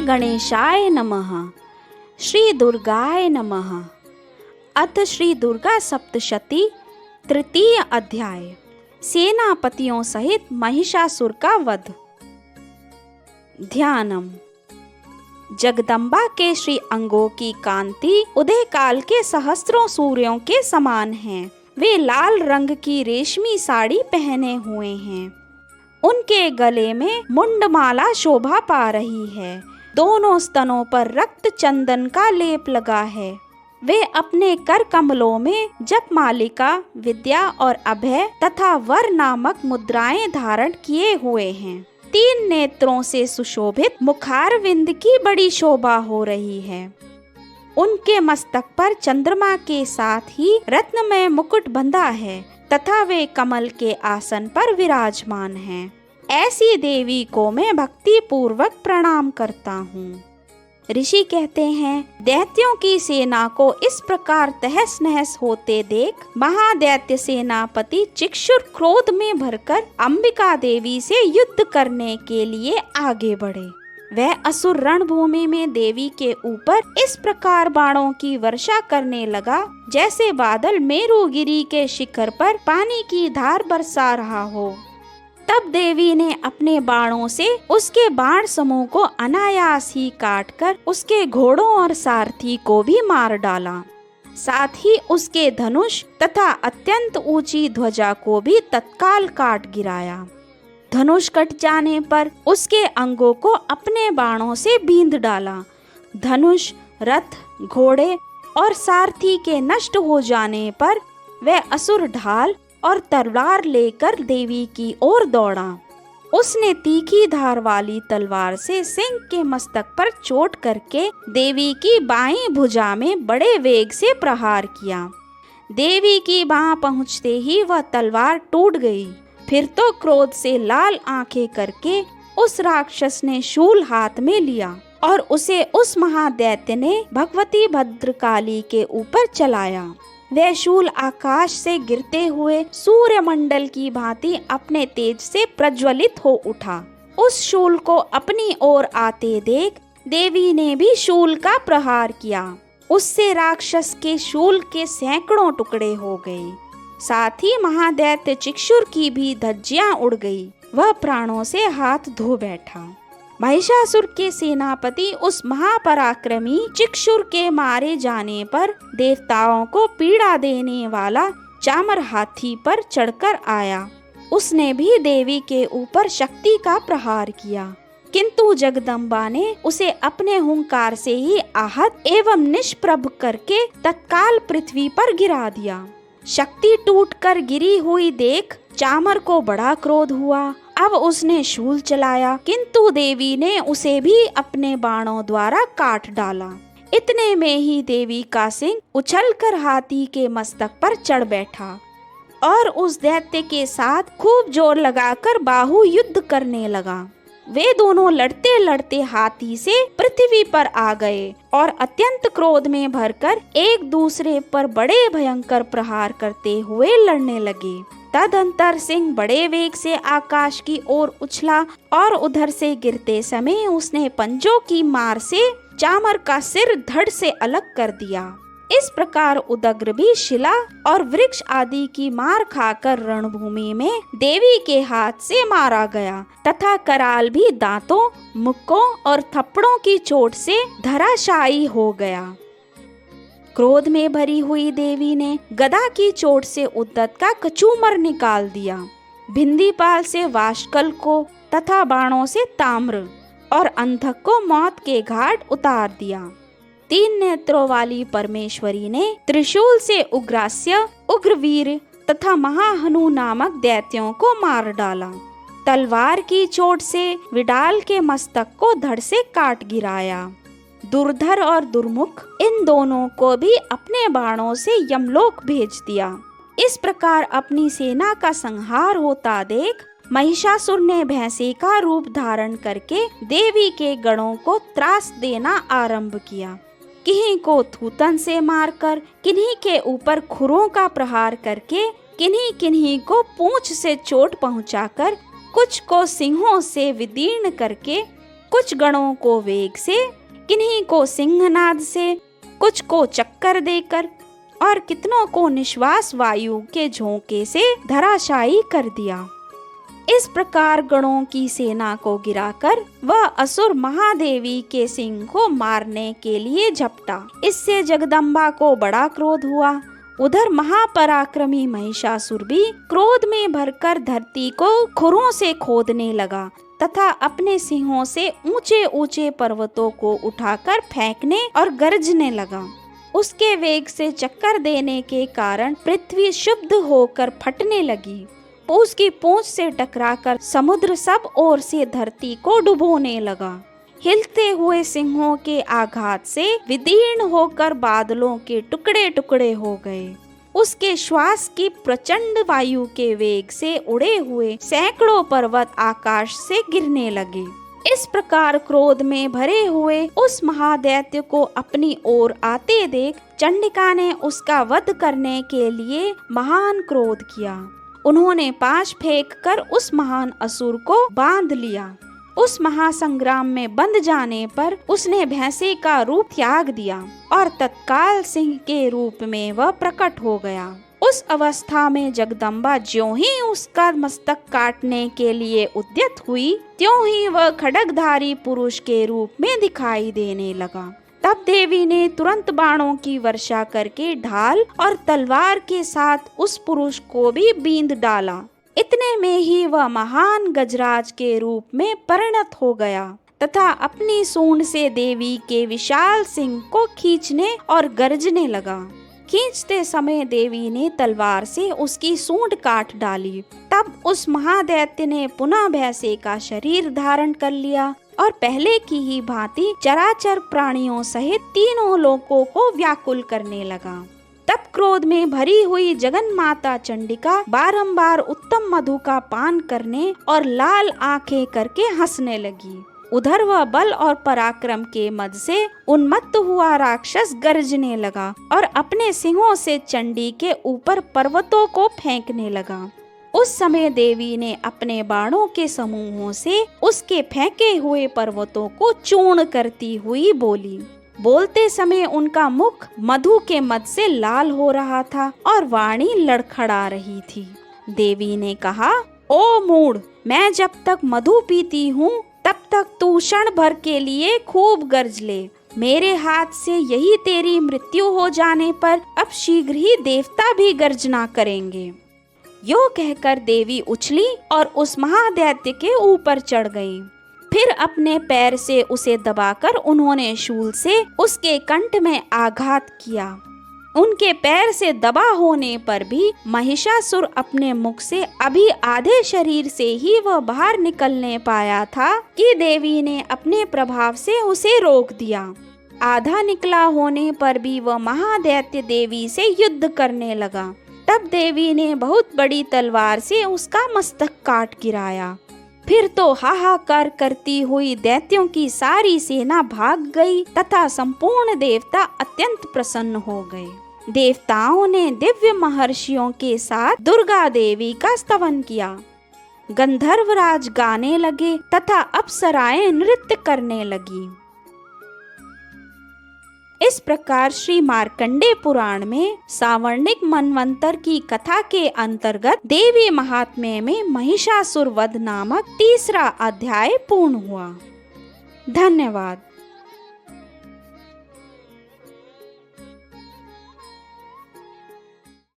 गणेशाय नमः। श्री दुर्गाय नमः। अथ श्री दुर्गा सप्तशती तृतीय अध्याय। सेनापतियों सहित महिषासुर का वध। ध्यानम। जगदम्बा के श्री अंगों की कांति उदय काल के सहस्त्रों सूर्यों के समान है। वे लाल रंग की रेशमी साड़ी पहने हुए हैं। उनके गले में मुंडमाला शोभा पा रही है। दोनों स्तनों पर रक्त चंदन का लेप लगा है। वे अपने कर कमलों में जप मालिका, विद्या और अभय तथा वर नामक मुद्राएं धारण किए हुए हैं। 3 नेत्रों से सुशोभित मुखारविंद की बड़ी शोभा हो रही है। उनके मस्तक पर चंद्रमा के साथ ही रत्नमय मुकुट बंधा है तथा वे कमल के आसन पर विराजमान हैं। ऐसी देवी को मैं भक्ति पूर्वक प्रणाम करता हूँ। ऋषि कहते हैं, दैत्यों की सेना को इस प्रकार तहस नहस होते देख महादैत्य सेनापति चिक्षुर क्रोध में भरकर अंबिका देवी से युद्ध करने के लिए आगे बढ़े। वह असुर रणभूमि में देवी के ऊपर इस प्रकार बाणों की वर्षा करने लगा जैसे बादल मेरुगिरी के शिखर पर पानी की धार बरसा रहा हो। तब देवी ने अपने बाणों से उसके बाण समूह को अनायास ही काटकर उसके घोड़ों और सारथी को भी मार डाला। साथ ही उसके धनुष तथा अत्यंत ऊंची ध्वजा को भी तत्काल काट गिराया। धनुष कट जाने पर उसके अंगों को अपने बाणों से बींध डाला। धनुष, रथ, घोड़े और सारथी के नष्ट हो जाने पर वह असुर ढाल और तलवार लेकर देवी की ओर दौड़ा। उसने तीखी धार वाली तलवार से सिंह के मस्तक पर चोट करके देवी की बाईं भुजा में बड़े वेग से प्रहार किया। देवी की बाह पहुँचते ही वह तलवार टूट गई। फिर तो क्रोध से लाल आंखें करके उस राक्षस ने शूल हाथ में लिया और उसे उस महादैत्य ने भगवती भद्रकाली के ऊपर चलाया। वह शूल आकाश से गिरते हुए सूर्यमंडल की भांति अपने तेज से प्रज्वलित हो उठा। उस शूल को अपनी ओर आते देख देवी ने भी शूल का प्रहार किया। उससे राक्षस के शूल के सैकड़ों टुकड़े हो गए। साथ ही महादैत्य चिक्षुर की भी धज्जियां उड़ गई। वह प्राणों से हाथ धो बैठा। महिषासुर के सेनापति उस महापराक्रमी चिक्षुर के मारे जाने पर देवताओं को पीड़ा देने वाला चामर हाथी पर चढ़कर आया। उसने भी देवी के ऊपर शक्ति का प्रहार किया, किंतु जगदम्बा ने उसे अपने हुंकार से ही आहत एवं निष्प्रभ करके तत्काल पृथ्वी पर गिरा दिया। शक्ति टूटकर गिरी हुई देख चामर को बड़ा क्रोध हुआ। अब उसने शूल चलाया, किंतु देवी ने उसे भी अपने बाणों द्वारा काट डाला। इतने में ही देवी का सिंह उछलकर हाथी के मस्तक पर चढ़ बैठा और उस दैत्य के साथ खूब जोर लगाकर बाहु युद्ध करने लगा। वे दोनों लड़ते लड़ते हाथी से पृथ्वी पर आ गए और अत्यंत क्रोध में भरकर एक दूसरे पर बड़े भयंकर प्रहार करते हुए लड़ने लगे। तदंतर सिंह बड़े वेग से आकाश की ओर उछला और उधर से गिरते समय उसने पंजों की मार से चामर का सिर धड़ से अलग कर दिया। इस प्रकार उदग्र भी शिला और वृक्ष आदि की मार खाकर रणभूमि में देवी के हाथ से मारा गया तथा कराल भी दांतों, मुक्कों और थप्पड़ों की चोट से धराशायी हो गया। क्रोध में भरी हुई देवी ने गदा की चोट से उद्दत का कचूमर निकाल दिया। भिंदीपाल से वाशकल को तथा बाणों से ताम्र और अंधक को मौत के घाट उतार दिया। 3 नेत्रों वाली परमेश्वरी ने त्रिशूल से उग्रास्य, उग्रवीर तथा महाहनु नामक दैत्यों को मार डाला। तलवार की चोट से विडाल के मस्तक को धड़ से काट गिराया। दुर्धर और दुर्मुख इन दोनों को भी अपने बाणों से यमलोक भेज दिया। इस प्रकार अपनी सेना का संहार होता देख महिषासुर ने भैंसे का रूप धारण करके देवी के गणों को त्रास देना आरंभ किया। किन्हीं को थूतन से मारकर, किन्हीं के ऊपर खुरों का प्रहार करके, किन्हीं किन्हीं को पूंछ से चोट पहुंचाकर, कुछ को सिंहों से विदीर्ण करके, कुछ गणों को वेग से, किन्हीं को सिंहनाद से, कुछ को चक्कर देकर और कितनों को निश्वास वायु के झोंके से धराशायी कर दिया। इस प्रकार गणों की सेना को गिराकर वह असुर महादेवी के सिंह को मारने के लिए झपटा। इससे जगदम्बा को बड़ा क्रोध हुआ। उधर महापराक्रमी महिषासुर भी क्रोध में भरकर धरती को खुरों से खोदने लगा तथा अपने सिंहों से ऊंचे ऊंचे पर्वतों को उठाकर फेंकने और गरजने लगा। उसके वेग से चक्कर देने के कारण पृथ्वी शुद्ध होकर फटने लगी। उसकी पूंछ से टकराकर समुद्र सब ओर से धरती को डुबोने लगा। हिलते हुए सिंहों के आघात से विदीर्ण होकर बादलों के टुकड़े टुकड़े हो गए। उसके श्वास की प्रचंड वायु के वेग से उड़े हुए सैकड़ों पर्वत आकाश से गिरने लगे। इस प्रकार क्रोध में भरे हुए उस महादैत्य को अपनी ओर आते देख चंडिका ने उसका वध करने के लिए महान क्रोध किया। उन्होंने पाश फेंक कर उस महान असुर को बांध लिया। उस महासंग्राम में बंध जाने पर उसने भैंसे का रूप त्याग दिया और तत्काल सिंह के रूप में वह प्रकट हो गया। उस अवस्था में जगदम्बा ज्यों ही उसका मस्तक काटने के लिए उद्यत हुई, त्यों ही वह खड्गधारी पुरुष के रूप में दिखाई देने लगा। तब देवी ने तुरंत बाणों की वर्षा करके ढाल और तलवार के साथ उस पुरुष को भी बींध डाला। इतने में ही वह महान गजराज के रूप में परिणत हो गया तथा अपनी सूंड से देवी के विशाल सिंह को खींचने और गरजने लगा। खींचते समय देवी ने तलवार से उसकी सूंड काट डाली। तब उस महादैत्य ने पुनः भैंसे का शरीर धारण कर लिया और पहले की ही भांति चराचर प्राणियों सहित तीनों लोकों को व्याकुल करने लगा। तब क्रोध में भरी हुई जगन माता चंडिका बारंबार उत्तम मधु का पान करने और लाल आंखें करके हंसने लगी। उधर वह बल और पराक्रम के मद से उन्मत्त हुआ राक्षस गरजने लगा और अपने सिंहों से चंडी के ऊपर पर्वतों को फेंकने लगा। उस समय देवी ने अपने बाणों के समूहों से उसके फेंके हुए पर्वतों को चूर्ण करती हुई बोली। बोलते समय उनका मुख मधु के मद से लाल हो रहा था और वाणी लड़खड़ा रही थी। देवी ने कहा, ओ मूढ़, मैं जब तक मधु पीती हूँ तब तक तू क्षण भर के लिए खूब गरज ले। मेरे हाथ से यही तेरी मृत्यु हो जाने पर अब शीघ्र ही देवता भी गर्जना करेंगे। यो कहकर देवी उछली और उस महादैत्य के ऊपर चढ़ गई। फिर अपने पैर से उसे दबाकर उन्होंने शूल से उसके कंठ में आघात किया। उनके पैर से दबा होने पर भी महिषासुर अपने मुख से अभी आधे शरीर से ही वह बाहर निकलने पाया था कि देवी ने अपने प्रभाव से उसे रोक दिया। आधा निकला होने पर भी वह महादैत्य देवी से युद्ध करने लगा। तब देवी ने बहुत बड़ी तलवार से उसका मस्तक काट गिराया। फिर तो हाहाकार करती हुई दैत्यों की सारी सेना भाग गई तथा संपूर्ण देवता अत्यंत प्रसन्न हो गए। देवताओं ने दिव्य महर्षियों के साथ दुर्गा देवी का स्तवन किया। गंधर्वराज गाने लगे तथा अप्सराएं नृत्य करने लगी। इस प्रकार श्री मार्कंडेय पुराण में सावर्णिक मनवंतर की कथा के अंतर्गत देवी महात्म्य में महिषासुर वध नामक तीसरा अध्याय पूर्ण हुआ। धन्यवाद।